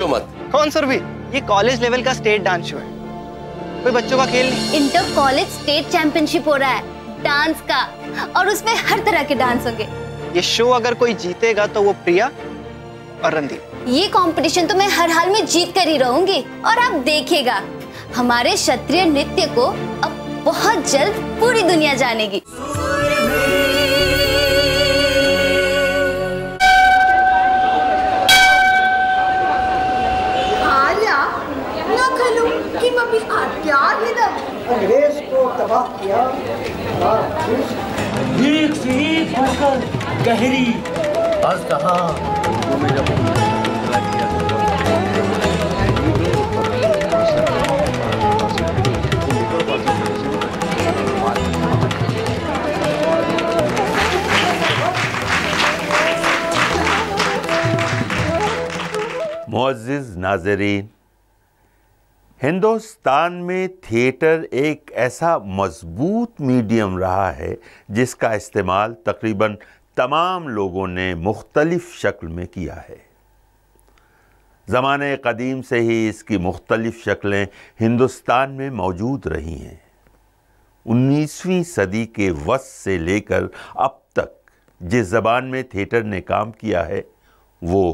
बोलो मत। कौन सर भी? ये कॉलेज लेवल का स्टेट डांस शो है, कोई बच्चों का खेल नहीं। इंटर कॉलेज स्टेट चैंपियनशिप हो रहा है डांस का, और उसमें हर तरह के डांस होंगे। ये शो अगर कोई जीतेगा तो वो प्रिया और रणदीप। ये कंपटीशन तो मैं हर हाल में जीत कर ही रहूंगी, और आप देखिएगा हमारे क्षत्रिय नृत्य को अब बहुत जल्द पूरी दुनिया जानेगी। अंग्रेज को तबाह किया, एक से एक होकर गहरी आज कहा मुअज़्ज़िज़ नाज़रीन, हिंदुस्तान में थिएटर एक ऐसा मज़बूत मीडियम रहा है जिसका इस्तेमाल तकरीबन तमाम लोगों ने मुख्तलिफ शक्ल में किया है। ज़माने क़दीम से ही इसकी मुख्तलिफ शक्लें हिंदुस्तान में मौजूद रही हैं। 19वीं सदी के वस्त से लेकर अब तक जिस ज़बान में थिएटर ने काम किया है वो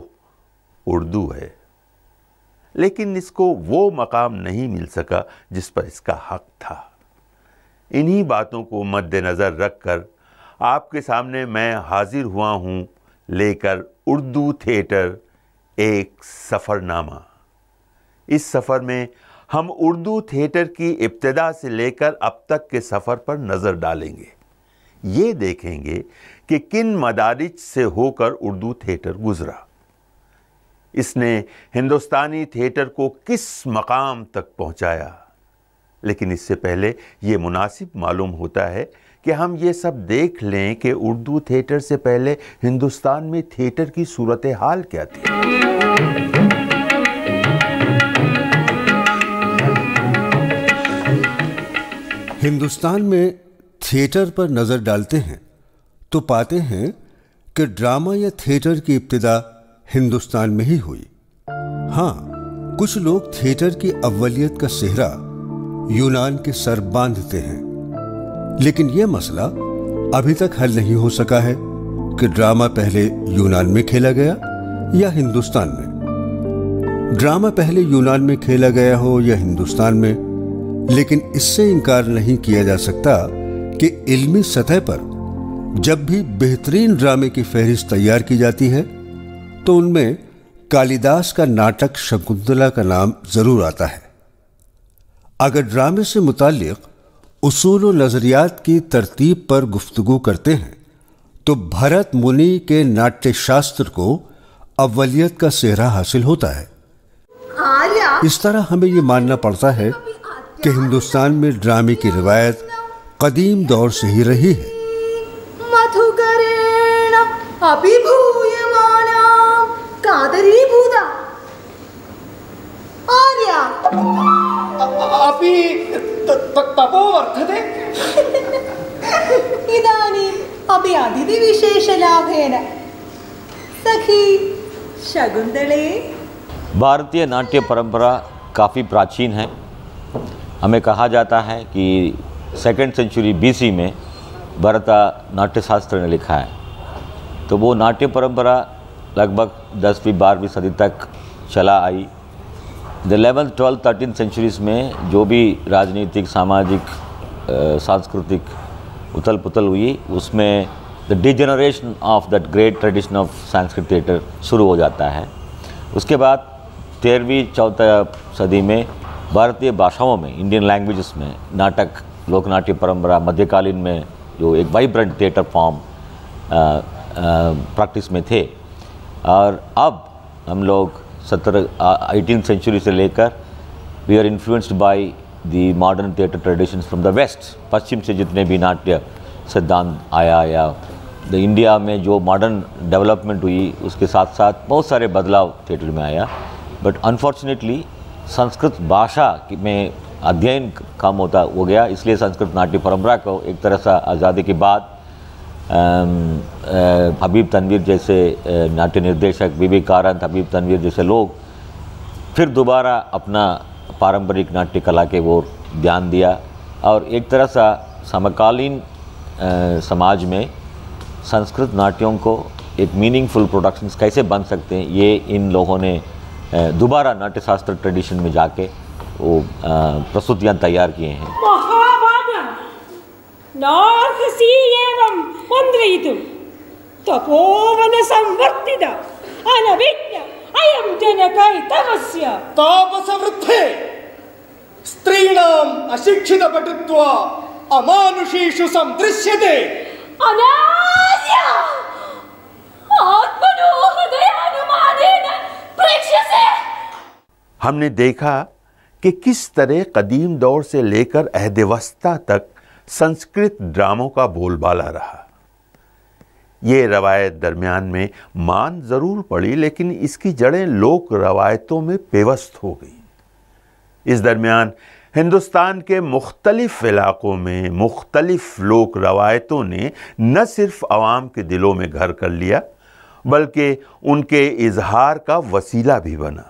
उर्दू है, लेकिन इसको वो मकाम नहीं मिल सका जिस पर इसका हक था। इन्हीं बातों को मद्देनज़र रखकर आपके सामने मैं हाजिर हुआ हूँ लेकर उर्दू थिएटर एक सफ़रनामा। इस सफ़र में हम उर्दू थिएटर की इब्तिदा से लेकर अब तक के सफ़र पर नज़र डालेंगे। ये देखेंगे कि किन मदारिज से होकर उर्दू थिएटर गुज़रा, इसने हिंदुस्तानी थिएटर को किस मकाम तक पहुंचाया। लेकिन इससे पहले ये मुनासिब मालूम होता है कि हम ये सब देख लें कि उर्दू थिएटर से पहले हिंदुस्तान में थिएटर की सूरत हाल क्या थी। हिंदुस्तान में थिएटर पर नज़र डालते हैं तो पाते हैं कि ड्रामा या थिएटर की इब्तिदा हिंदुस्तान में ही हुई। हाँ, कुछ लोग थिएटर की अव्वलियत का सेहरा यूनान के सर बांधते हैं, लेकिन यह मसला अभी तक हल नहीं हो सका है कि ड्रामा पहले यूनान में खेला गया या हिंदुस्तान में। ड्रामा पहले यूनान में खेला गया हो या हिंदुस्तान में, लेकिन इससे इनकार नहीं किया जा सकता कि इल्मी सतह पर जब भी बेहतरीन ड्रामे की फहरिस्त तैयार की जाती है तो उनमें कालिदास का नाटक शकुंतला का नाम जरूर आता है। अगर ड्रामे से मुताल्लिक उसूल और नजरियात की तरतीब पर गुफ्तगू करते हैं तो भरत मुनि के नाट्य शास्त्र को अव्वलियत का सेहरा हासिल होता है। इस तरह हमें यह मानना पड़ता है कि हिंदुस्तान में ड्रामे की रिवायत कदीम दौर से ही रही है। तपो वर्धते इदानीम् अपि अतिथिविशेषलाभेन सखी शकुंतले। भारतीय नाट्य परंपरा काफ़ी प्राचीन है। हमें कहा जाता है कि 2nd सेंचुरी BC में भरत नाट्यशास्त्र ने लिखा है, तो वो नाट्य परंपरा लगभग 10वीं 12वीं सदी तक चला आई। The 11th 12th 13th centuries में जो भी राजनीतिक, सामाजिक, सांस्कृतिक उथल पुथल हुई, उसमें the degeneration of that great tradition of Sanskrit theatre शुरू हो जाता है। उसके बाद 13वीं 14वीं सदी में भारतीय भाषाओं में, इंडियन लैंग्वेजेस में नाटक, लोकनाट्य परंपरा मध्यकालीन में जो एक वाइब्रेंट थिएटर फॉर्म प्रैक्टिस में थे। और अब हम लोग 18th सेंचुरी से लेकर we are influenced by the modern theatre traditions from the west. पश्चिम से जितने भी नाट्य सिद्धांत आया या द इंडिया में जो मॉडर्न डेवलपमेंट हुई, उसके साथ साथ बहुत सारे बदलाव थिएटर में आया। बट अनफॉर्चुनेटली संस्कृत भाषा में अध्ययन कम होता हो गया, इसलिए संस्कृत नाट्य परंपरा को एक तरह से आज़ादी के बाद हबीब तनवीर जैसे नाट्य निर्देशक, बीबी कारंत, हबीब तनवीर जैसे लोग फिर दोबारा अपना पारंपरिक नाट्य कला के ओर ध्यान दिया और एक तरह सा समकालीन समाज में संस्कृत नाट्यों को एक मीनिंगफुल प्रोडक्शंस कैसे बन सकते हैं, ये इन लोगों ने दोबारा नाट्यशास्त्र ट्रेडिशन में जाके वो प्रस्तुतियाँ तैयार किए हैं। महाभागं नार्हसि एवं वन्द्रयितुं तपोवन संवर्तित अनभिज्ञ अयं जनकैतवस्य तापसवृद्धे स्त्रीणाम् अशिक्षितपटुत्वा अमानुषीषु संदृश्यते। अनार्य आत्मनो हृदयानुमानेन प्रेक्ष्यसे। हमने देखा कि किस तरह कदीम दौर से लेकर अहदेवस्ता तक संस्कृत ड्रामों का बोलबाला रहा। ये रवायत दरमियान में मान ज़रूर पड़ी, लेकिन इसकी जड़ें लोक रवायतों में पेवस्त हो गई। इस दरमियान हिंदुस्तान के मुख्तलिफ इलाक़ों में मुख्तलिफ लोक रवायतों ने न सिर्फ आवाम के दिलों में घर कर लिया, बल्कि उनके इजहार का वसीला भी बना।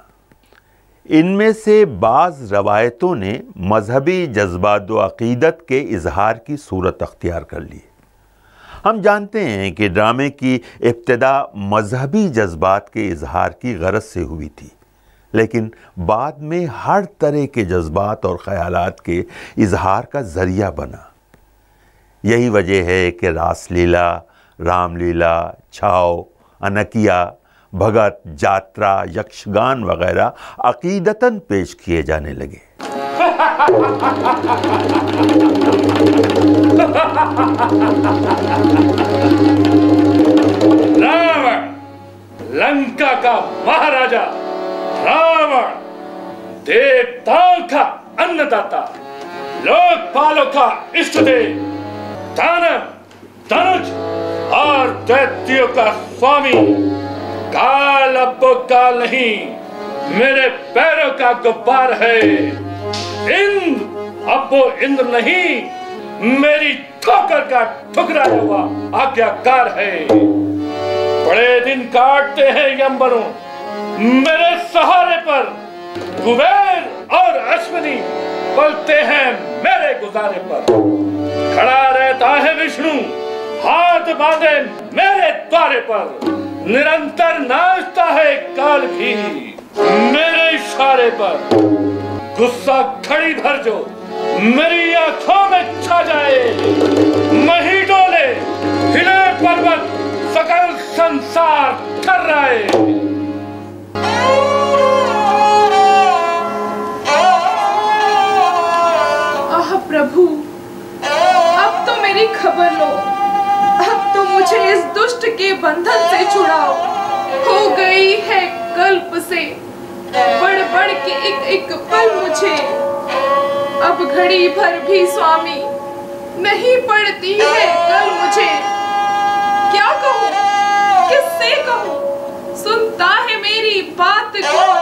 इनमें से बाज़ रवायतों ने मजहबी जज्बात व अक़ीदत के इजहार की सूरत अख्तियार कर ली। हम जानते हैं कि ड्रामे की इब्तिदा मजहबी जज्बात के इजहार की गरज से हुई थी, लेकिन बाद में हर तरह के जज्बात और ख़यालात के इजहार का ज़रिया बना। यही वजह है कि रासलीला, रामलीला, छाव, अनकिया, भगत, जात्रा, यक्षगान वगैरह अकीदतन पेश किए जाने लगे। रावण, लंका का महाराजा, रावण देवताओं का अन्नदाता, लोकपालों का इष्टदेव, दानव, धनुष और दैत्यों का स्वामी, काल अब काल नहीं, मेरे पैरों का गुब्बार है। इंद्र अब वो इंद्र नहीं, मेरी ठोकर का ठुकराया हुआ आज्ञाकार है। बड़े दिन काटते हैं यमवरुण मेरे सहारे पर, कुबेर और अश्विनी पलते हैं मेरे गुजारे पर। खड़ा रहता है विष्णु हाथ बांधे मेरे द्वारे पर, निरंतर नाचता है काल भी मेरे इशारे पर। गुस्सा खड़ी भर जो मेरी आंखों में छा जाए, मही डोले हिले पर्वत सकल संसार थर्राए। आह प्रभु, अब तो मेरी खबर लो, अब तो मुझे इस दुष्ट के बंधन से छुड़ाओ। हो गई है कल्प से बढ़ बढ़ के एक एक पल मुझे, अब घड़ी भर भी स्वामी नहीं पड़ती है कल मुझे। क्या कहूँ, किससे कहूँ, सुनता है मेरी बात कौन?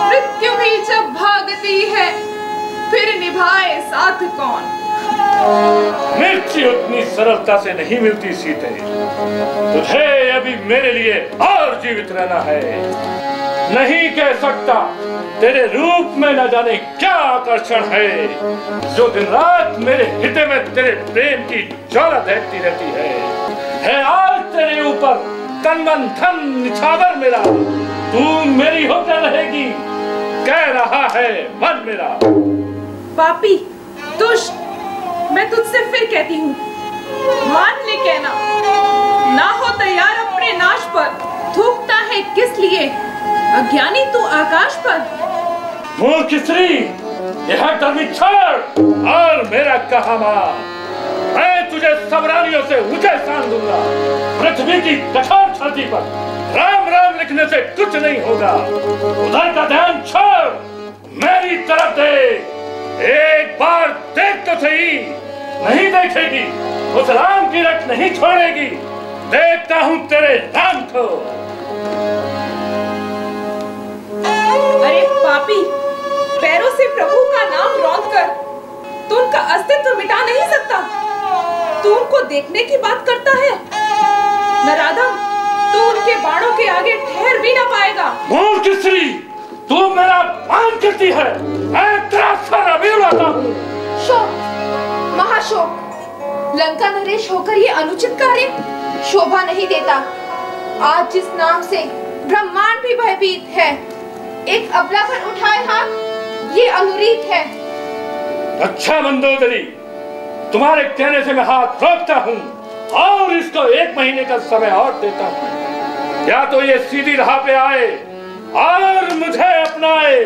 मृत्यु भी जब भागती है फिर निभाए साथ कौन? मृत्यु उतनी सरलता से नहीं मिलती सीते, तुझे अभी मेरे लिए और जीवित रहना है। नहीं कह सकता तेरे रूप में न जाने क्या आकर्षण है, जो दिन रात मेरे हृदय में तेरे प्रेम की ज्वाला दहकती रहती है आज तेरे ऊपर तन मन धन निछावर मेरा, तू मेरी होकर रहेगी कह रहा है मन मेरा। पापी दुष्ट, मैं तुझसे फिर कहती हूँ, मान ले कहना, ना हो तैयार अपने नाश पर, थूकता है किस लिए अज्ञानी तू आकाश पर। मूर्ख स्त्री, यह धर्मी छोड़ और मेरा कहा मान, मैं तुझे सब रानियों से ऊंचे स्थान दूंगा। पृथ्वी की कठोर छाती पर राम राम लिखने से कुछ नहीं होगा। उधर का ध्यान छोड़, मेरी तरफ देख, एक बार देख तो सही। नहीं देखेगी उस राम की रट नहीं छोड़ेगी, देखता हूँ तेरे राम को। अरे पापी, पैरों से प्रभु का नाम रौंद कर तू उनका अस्तित्व मिटा नहीं सकता। तू उनको देखने की बात करता है नराधम, तू उनके बाणों के आगे ठहर भी ना पाएगा। मूर्ख स्त्री, तू मेरा अपमान करती है, मैं तेरा सर अभी उड़ाता हूँ। शोक, महाशोक, लंका नरेश होकर ये अनुचित कार्य शोभा नहीं देता। आज जिस नाम से ब्रह्मांड भी भयभीत है, एक अबला पर उठाए हाथ ये अनुरीत है। अच्छा मंदोदरी, तुम्हारे कहने से मैं हाथ रोकता हूँ और इसको 1 महीने का समय और देता हूँ। या तो ये सीधी राह पे आए और मुझे अपनाए,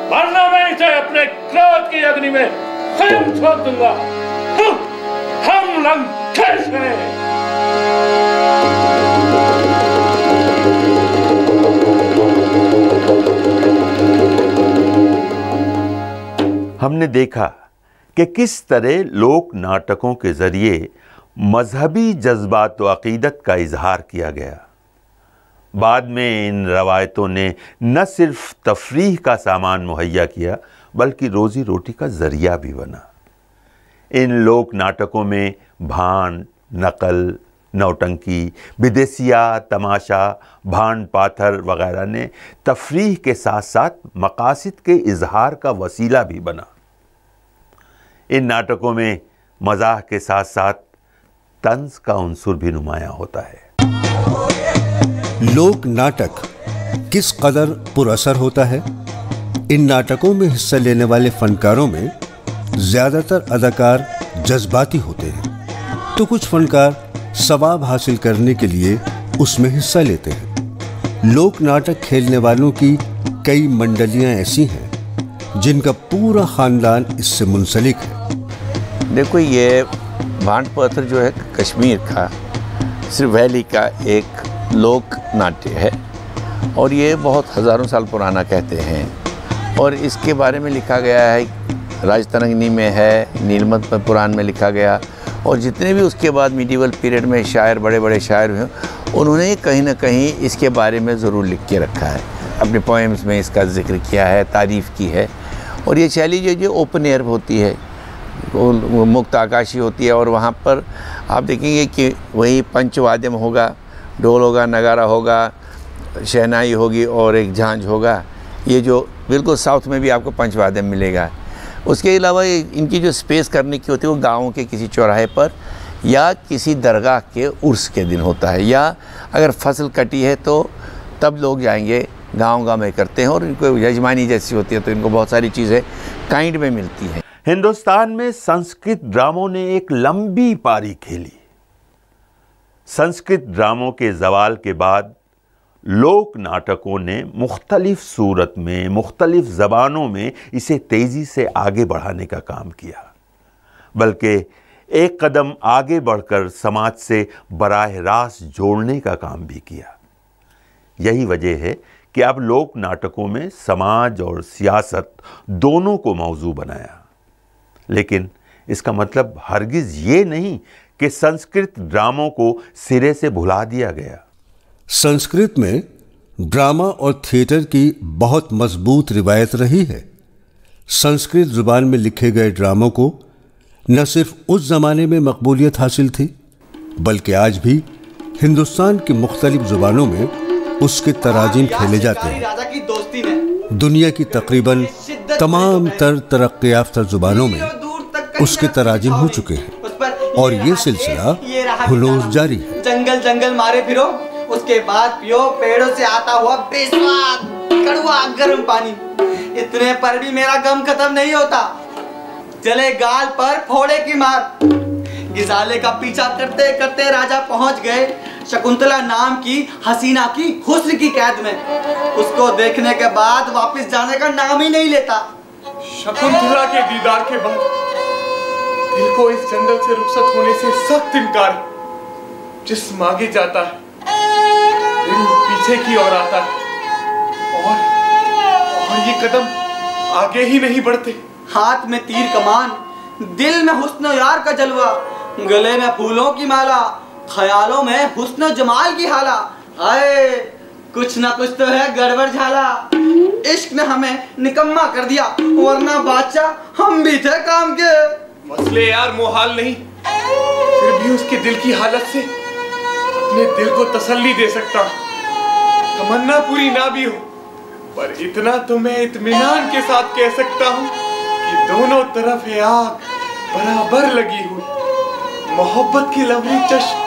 वरना मैं इसे अपने क्रोध की अग्नि में स्वयं छोड़ दूंगा। हम लंकेश हैं। हमने देखा कि किस तरह लोक नाटकों के जरिए मजहबी जज्बात व अकीदत का इजहार किया गया। बाद में इन रवायतों ने न सिर्फ तफरीह का सामान मुहैया किया, बल्कि रोजी रोटी का जरिया भी बना। इन लोक नाटकों में भांड, नकल, नौटंकी, विदेसिया, तमाशा, भांड पाथर वगैरह ने तफरीह के साथ साथ मकासिद के इजहार का वसीला भी बना। इन नाटकों में मजाह के साथ साथ तंज का उन्सुर भी नुमाया होता है। लोक नाटक किस कदर पुरअसर होता है। इन नाटकों में हिस्सा लेने वाले फनकारों में ज्यादातर अदाकार जज्बाती होते हैं, तो कुछ फनकार सवाब हासिल करने के लिए उसमें हिस्सा लेते हैं। लोक नाटक खेलने वालों की कई मंडलियां ऐसी हैं जिनका पूरा खानदान इससे मुंसलिक है। देखो, ये भांड पत्थर जो है कश्मीर का सिर्फ वैली का एक लोक नाट्य है और ये बहुत हज़ारों साल पुराना कहते हैं। और इसके बारे में लिखा गया है, राजतरंगिनी में है, नीलमत पुराण में लिखा गया, और जितने भी उसके बाद मिडीवल पीरियड में शायर, बड़े बड़े शायर हुए, उन्होंने कहीं ना कहीं इसके बारे में ज़रूर लिख के रखा है, अपने पोएम्स में इसका जिक्र किया है, तारीफ़ की है। और ये शैली जो ओपन एयर होती है, वो मुक्त आकाशी होती है, और वहाँ पर आप देखेंगे कि वही पंचवाद्यम होगा, ढोल होगा, नगारा होगा, शहनाई होगी और एक झांझ होगा। ये जो बिल्कुल साउथ में भी आपको पंचवाद्यम मिलेगा। उसके अलावा इनकी जो स्पेस करने की होती है वो गाँव के किसी चौराहे पर या किसी दरगाह के उर्स के दिन होता है, या अगर फसल कटी है तो तब लोग जाएंगे, गांव में करते हैं। और इनको यजमानी जैसी होती है तो इनको बहुत सारी चीज़ें काइंड में मिलती हैं। हिंदुस्तान में संस्कृत ड्रामों ने एक लंबी पारी खेली। संस्कृत ड्रामों के जवाल के बाद लोक नाटकों ने मुख्तलिफ सूरत में, मुख्तलिफ ज़बानों में इसे तेज़ी से आगे बढ़ाने का काम किया, बल्कि एक कदम आगे बढ़कर समाज से बराह रास्त जोड़ने का काम भी किया। यही वजह है कि अब लोक नाटकों में समाज और सियासत दोनों को मौजू बनाया। लेकिन इसका मतलब हरगिज़ ये नहीं कि संस्कृत ड्रामों को सिरे से भुला दिया गया। संस्कृत में ड्रामा और थिएटर की बहुत मजबूत रिवायत रही है। संस्कृत जुबान में लिखे गए ड्रामों को न सिर्फ उस जमाने में मकबूलियत हासिल थी, बल्कि आज भी हिंदुस्तान की मुख्तलिफ जुबानों में उसके तराजीम खेले जाते हैं। दुनिया की तकरीबन तमाम तरक्की याफ्ता जुबानों में उसके तराजीम हो चुके हैं और ये सिलसिला हुलूस जारी है। जंगल जंगल मारे फिरो, उसके बाद पियो पेड़ों से आता हुआ बेस्वाद कड़वा गर्म पानी। इतने पर भी मेरा गम खत्म नहीं होता। चले गाल पर फोड़े की मार। गिजाले का पीछा करते करते राजा पहुंच गए शकुंतला नाम की हसीना की हुस्न की कैद में। उसको देखने के बाद वापस जाने का नाम ही नहीं लेता। शकुंतला के दीदार के बाद दिल को इस जंगल से रुखसत होने से सख्त इनकार। जिस्म आगे जाता है, दिल पीछे की ओर आता है और ये कदम आगे ही नहीं बढ़ते। हाथ में तीर कमान, दिल में हुस्न यार का जलवा, गले में फूलों की माला, ख्यालों में हुस्न जमाल की हाला। हाय कुछ ना कुछ तो है गड़बड़ झाला। इश्क ने हमें निकम्मा कर दिया, वरना बादशाह हम भी थे काम के। मसले यार मोहाल नहीं, फिर भी उसके दिल की हालत से अपने दिल को तसल्ली दे सकता। तमन्ना पूरी ना भी हो पर इतना तो मैं इत्मीनान के साथ कह सकता हूँ कि दोनों तरफ है आग बराबर लगी हुई। मोहब्बत की लवली चश्म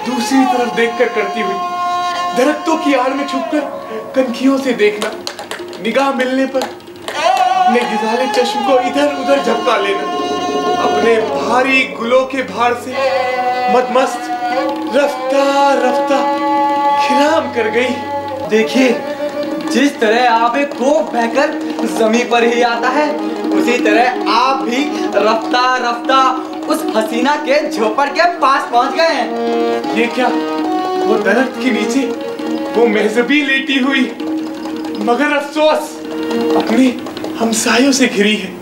दूसरी तरफ देखकर करती हुई, दरख्तों की आड़ में छुपकर कनखियों से देखना, निगाह मिलने पर अपने गिजाले चश्म को इधर उधर झपका लेना, अपने भारी गुलों के भार से मदमस्त रफ्ता रफ्ता खिलाम कर गई। देखिए, जिस तरह आबे खूब बहकर जमीन पर ही आता है, उसी तरह आप भी रफ्ता रफ्ता उस हसीना के झोपड़ के पास पहुंच गए हैं। ये क्या, वो दरख्त के नीचे वो मेहजबी लेटी हुई, मगर अफसोस अपने हमसायों से घिरी है।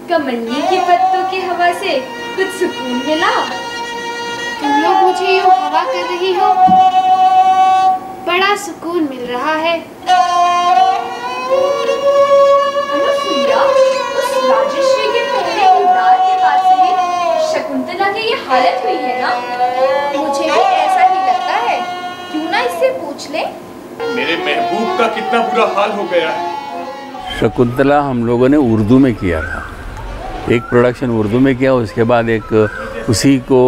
कमलिनी के पत्तों की हवा से कुछ सुकून मिला। तुम लोग मुझे यूं हवा कर रही हो, बड़ा सुकून मिल रहा है। अनुसुईया, उस राजश्री के पहले दीदार के बाद से ही शकुंतला की ये हालत हुई है ना? मुझे भी ऐसा ही लगता है, क्यों ना इससे पूछ ले। मेरे महबूब का कितना बुरा हाल हो गया है। शकुंतला हम लोगों ने उर्दू में किया था, एक प्रोडक्शन उर्दू में किया, उसके बाद एक उसी को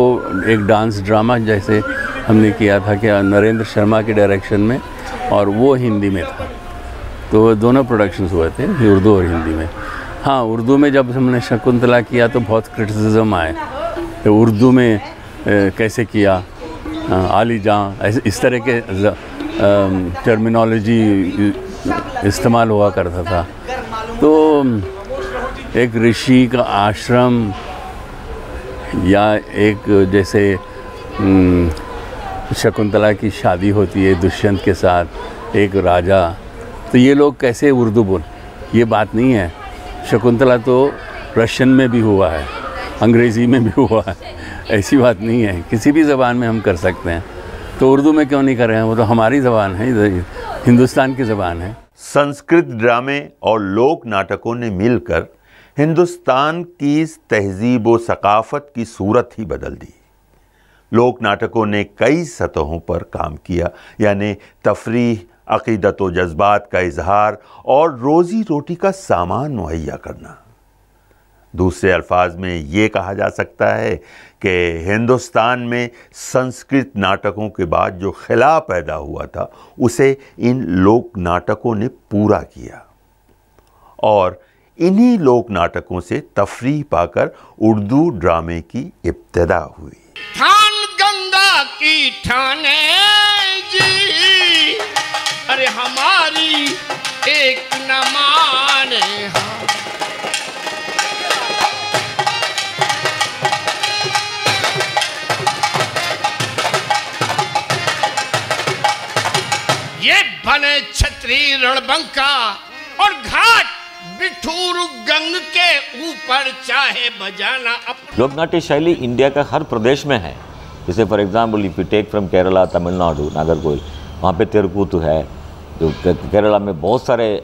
एक डांस ड्रामा जैसे हमने किया था कि नरेंद्र शर्मा के डायरेक्शन में, और वो हिंदी में था। तो दोनों प्रोडक्शंस हुए थे, उर्दू और हिंदी में। हाँ, उर्दू में जब हमने शकुंतला किया तो बहुत क्रिटिसिज्म आए, तो उर्दू में कैसे किया, आली जां, ऐसे इस तरह के टर्मिनोलॉजी इस्तेमाल हुआ करता था। तो एक ऋषि का आश्रम या एक जैसे शकुंतला की शादी होती है दुष्यंत के साथ, एक राजा, तो ये लोग कैसे उर्दू बोल, ये बात नहीं है। शकुंतला तो रशियन में भी हुआ है, अंग्रेज़ी में भी हुआ है, ऐसी बात नहीं है। किसी भी ज़बान में हम कर सकते हैं, तो उर्दू में क्यों नहीं कर रहे हैं? वो तो हमारी ज़बान है, हिंदुस्तान की ज़बान है। संस्कृत ड्रामे और लोक नाटकों ने मिलकर हिंदुस्तान की तहजीब व सकाफत की सूरत ही बदल दी। लोक नाटकों ने कई सतहों पर काम किया, यानी तफरीह, अक़ीदत व जज्बात का इजहार और रोज़ी रोटी का सामान मुहैया करना। दूसरे अल्फाज में ये कहा जा सकता है कि हिंदुस्तान में संस्कृत नाटकों के बाद जो खिला पैदा हुआ था उसे इन लोक नाटकों ने पूरा किया, और इन्हीं लोक नाटकों से तफरीह पाकर उर्दू ड्रामे की इब्तिदा हुई। ठान गंगा की ठाने जी, अरे हमारी एक न माने। ये बने छतरी रणबंका और घाट बिठूर गंग के ऊपर चाहे बजाना। लोक नाट्य शैली इंडिया का हर प्रदेश में है। जैसे for example if you take from Kerala, Tamil Nadu, Nagercoil, वहाँ पे तेरुकूतु है। जो केरला में बहुत सारे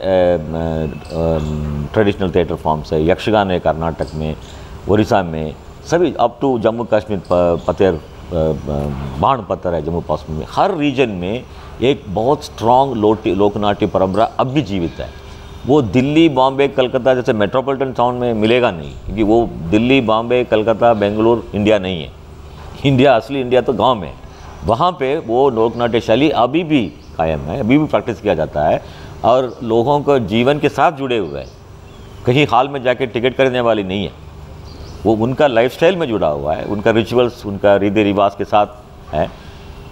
ट्रेडिशनल थिएटर फॉर्म्स है। यक्षगान है कर्नाटक में, उड़ीसा में, सभी अप टू जम्मू कश्मीर, पतेर बाणपत्तर है जम्मू कश्मीर में। हर रीजन में एक बहुत स्ट्रॉन्ग लोकनाट्य परंपरा अब भी जीवित है। वो दिल्ली, बॉम्बे, कलकत्ता जैसे मेट्रोपॉलिटन टाउन में मिलेगा नहीं, क्योंकि वो दिल्ली, बॉम्बे, कलकत्ता, बेंगलुरु इंडिया नहीं है। इंडिया, असली इंडिया तो गांव में। वहाँ पे वो लोकनाट्य शैली अभी भी कायम है, अभी भी प्रैक्टिस किया जाता है और लोगों को जीवन के साथ जुड़े हुए हैं। कहीं हाल में जाके टिकट खरीदने वाली नहीं है, वो उनका लाइफस्टाइल में जुड़ा हुआ है, उनका रिचुअल्स, उनका रीति रिवाज के साथ है।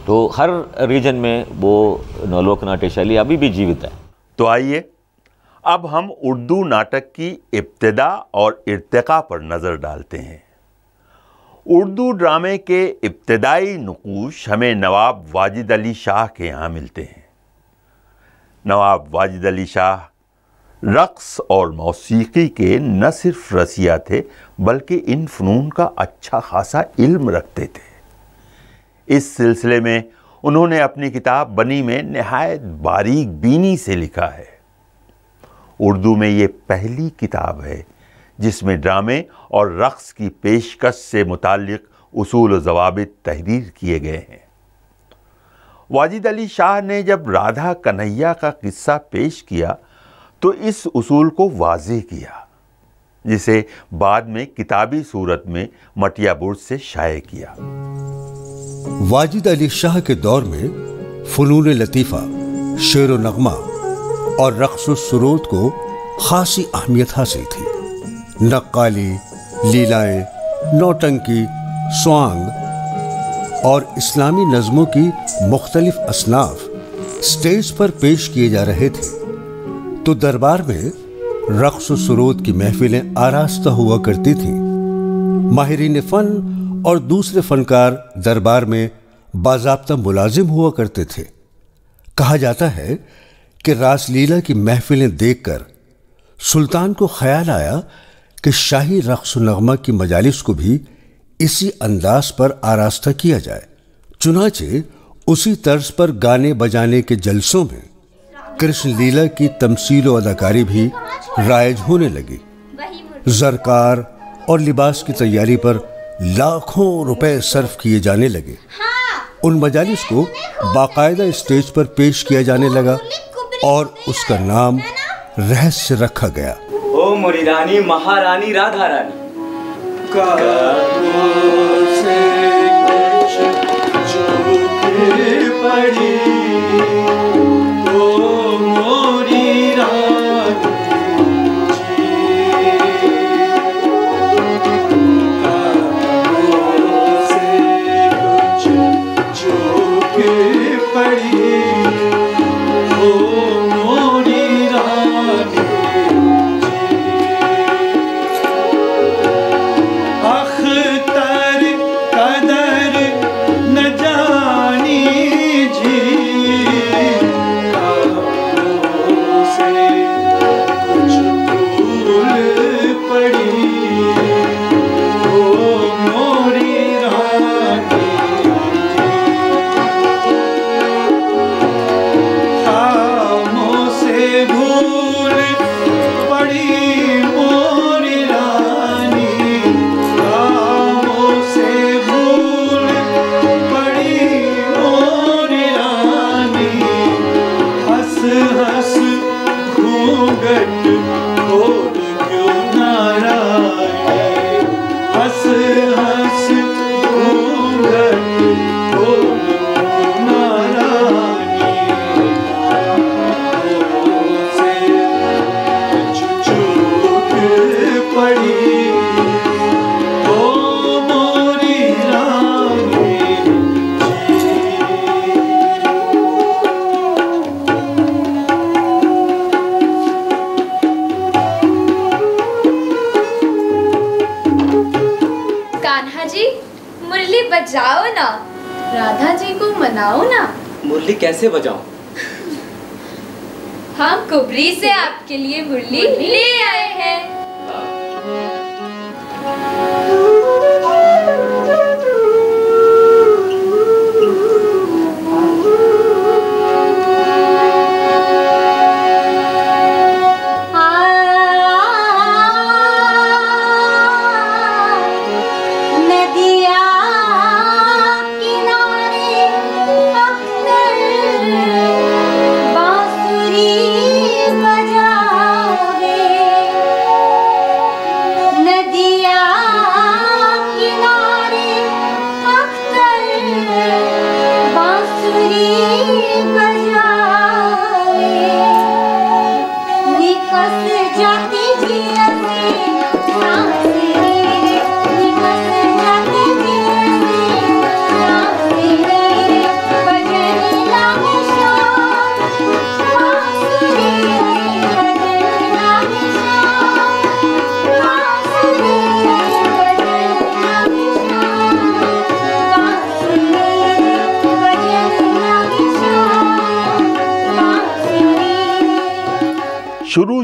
तो हर रीजन में वो लोकनाट्य शैली अभी भी जीवित है। तो आइए अब हम उर्दू नाटक की इब्तिदा और इर्तिका पर नज़र डालते हैं। उर्दू ड्रामे के इब्तिदाई नुकूश हमें नवाब वाजिद अली शाह के यहाँ मिलते हैं। नवाब वाजिद अली शाह रक़्स और मौसीकी के न सिर्फ रसिया थे, बल्कि इन फ़नून का अच्छा खासा इल्म रखते थे। इस सिलसिले में उन्होंने अपनी किताब बनी में निहायत बारीक बीनी से लिखा है। उर्दू में ये पहली किताब है जिसमें ड्रामे और रक्स की पेशकश से मुताल्लिक उसूल व ज़वाबित तहरीर किए गए हैं। वाजिद अली शाह ने जब राधा कन्हैया का किस्सा पेश किया तो इस उसूल को वाज़ेह किया, जिसे बाद में किताबी सूरत में मटिया बुर्ज से शाये किया। वाजिद अली शाह के दौर में फ़नून लतीफ़ा, शेर व नग़मा और रक़्स व सुरूद को खासी अहमियत हासिल थी। नक्काली, लीलाएं, नौटंकी, स्वांग और इस्लामी नज़मों की मुख्तलिफ असनाफ स्टेज पर पेश किए जा रहे थे, तो दरबार में रक़्स व सुरूद की महफिलें आरास्ता हुआ करती थीं। माहिरीन फ़न और दूसरे फनकार दरबार में बाज़ाब्ता मुलाजिम हुआ करते थे। कहा जाता है कि रासलीला की महफिलें देखकर सुल्तान को ख्याल आया कि शाही रक़्स व नग़मा की मजालिस को भी इसी अंदाज पर आरास्ता किया जाए। चुनाचे उसी तर्ज पर गाने बजाने के जलसों में कृष्ण लीला की तमसील व अदाकारी भी राइज होने लगी। ज़रकार और लिबास की तैयारी पर लाखों रुपए सर्फ किए जाने लगे। उन मजालिस को बाकायदा स्टेज पर पेश किया जाने लगा और उसका नाम रहस्य रखा गया। ओ मोरी रानी महारानी राधा रानी पड़ी, ओ मोरी रानी बजाओ ना, राधा जी को मनाओ ना। मुरली कैसे बजाऊं? हम कुबरी से आपके लिए मुरली ले आए हैं।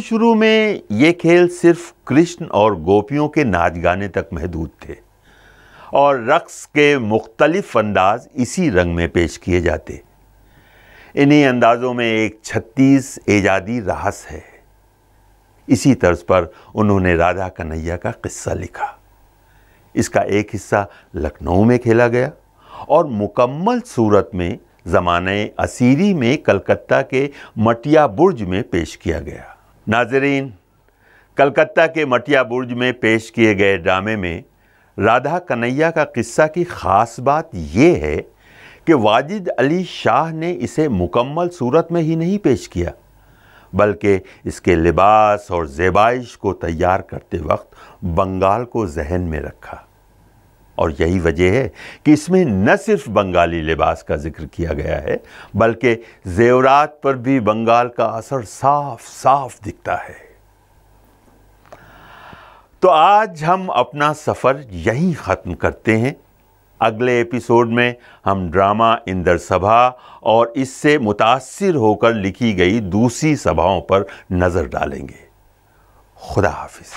शुरू में ये खेल सिर्फ कृष्ण और गोपियों के नाच गाने तक महदूद थे। और रक्स के मुख्तलिफ अंदाज इसी रंग में पेश किए जाते। इन्हीं अंदाज़ों में एक 36 एजादी रास है। इसी तर्ज पर उन्होंने राधा कन्हैया का किस्सा लिखा। इसका एक हिस्सा लखनऊ में खेला गया और मुकम्मल सूरत में ज़माने असीरी में कलकत्ता के मटिया बुर्ज में पेश किया गया। नाज़रीन, कलकत्ता के मटिया बुर्ज में पेश किए गए ड्रामे में राधा कन्हैया का किस्सा की ख़ास बात यह है कि वाजिद अली शाह ने इसे मुकम्मल सूरत में ही नहीं पेश किया, बल्कि इसके लिबास और ज़ेबाइश को तैयार करते वक्त बंगाल को जहन में रखा। और यही वजह है कि इसमें न सिर्फ बंगाली लिबास का जिक्र किया गया है, बल्कि ज़ेवरात पर भी बंगाल का असर साफ साफ दिखता है। तो आज हम अपना सफ़र यहीं ख़त्म करते हैं। अगले एपिसोड में हम ड्रामा इंदर सभा और इससे मुतासिर होकर लिखी गई दूसरी सभाओं पर नज़र डालेंगे। खुदा हाफिज़।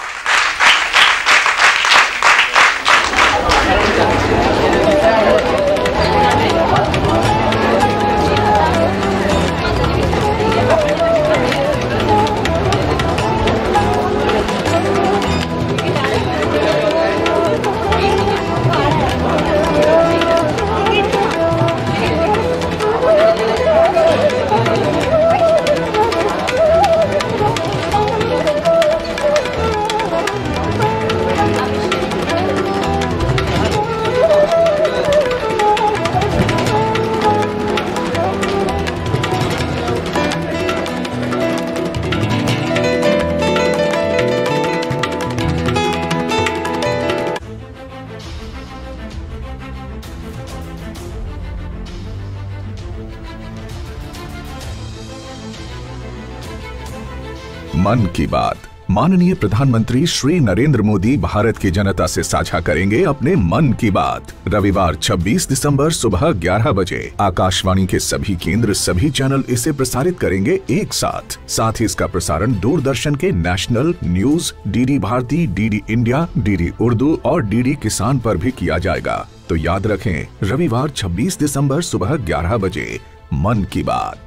मन की बात। माननीय प्रधानमंत्री श्री नरेंद्र मोदी भारत की जनता से साझा करेंगे अपने मन की बात। रविवार 26 दिसंबर सुबह 11 बजे आकाशवाणी के सभी केंद्र, सभी चैनल इसे प्रसारित करेंगे एक साथ। साथ ही इसका प्रसारण दूरदर्शन के national news, DD Bharati, DD India, DD Urdu और डीडी किसान पर भी किया जाएगा। तो याद रखें, रविवार 26 दिसंबर सुबह 11 बजे मन की बात।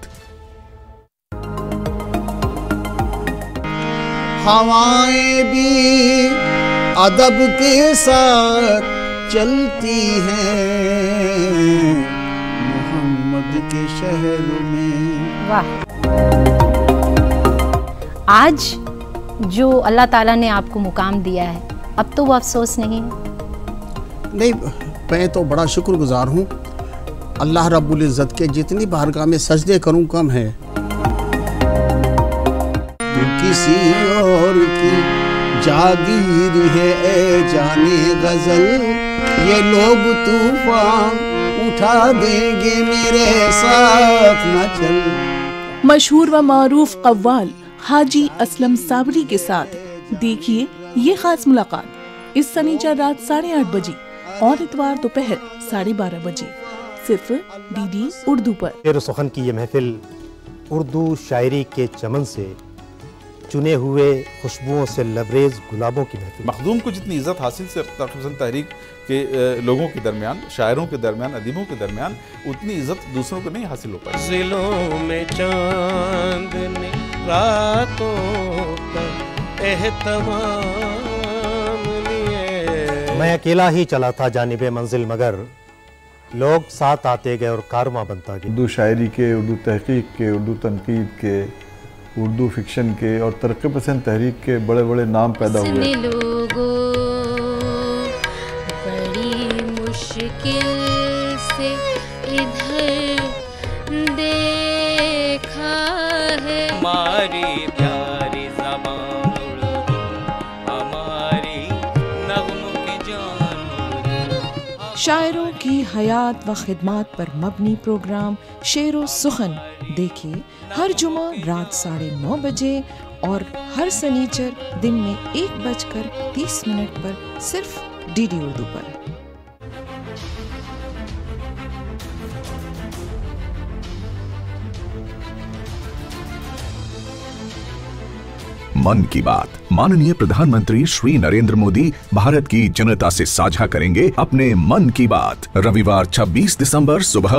हवाएं भी अदब के साथ चलती हैं मोहम्मद के शहर में। वाह, आज जो अल्लाह ताला ने आपको मुकाम दिया है, अब तो वो अफसोस नहीं है? नहीं, मैं तो बड़ा शुक्रगुजार हूँ। अल्लाह रब्बुल इज़्ज़त के जितनी बारगाह में सजदे करूँ कम है। किसी और की जागीर है ए जाने गजल, ये लोग तूफान उठा देंगे मेरे साथ न चल। मशहूर व मारूफ कव्वाल हाजी असलम साबरी के साथ देखिए ये खास मुलाकात इस शनिवार रात 8:30 बजे और इतवार दोपहर 12:30 बजे सिर्फ डीडी उर्दू पर। शेर सुखन की ये महफिल उर्दू शायरी के चमन से चुने हुए खुशबुओं से लबरेज गुलाबों की महफिल। मखदूम को जितनी इज्जत हासिल से तहरीक के लोगों के दरमियान, शायरों के दरमियान, अदीबों के दरमियान उतनी इज्जत दूसरों को नहीं हासिल हो पाई। जिलों में चांदनी रातों का एहतमाम लिए। मैं अकेला ही चला था जानिबे मंजिल, मगर लोग साथ आते गए और कारवां बनता गया। उर्दू शायरी के, उर्दू तहकीक के, उर्दू तनकीद के, उर्दू फिक्शन के और तरक्की पसंद तहरीक के बड़े बड़े नाम पैदा हुए। लोगों बड़ी मुश्किल से इधर देखा है। हमारी प्यारी ज़बान उर्दू, हमारी नग़्मों की जान। शायरों की हयात व खिदमात पर मबनी प्रोग्राम शेरो सुखन देखिए हर जुमा रात 9:30 बजे और हर सनीचर दिन में 1:30 पर सिर्फ डीडी उर्दू पर। मन की बात। माननीय प्रधानमंत्री श्री नरेंद्र मोदी भारत की जनता से साझा करेंगे अपने मन की बात। रविवार 26 दिसंबर सुबह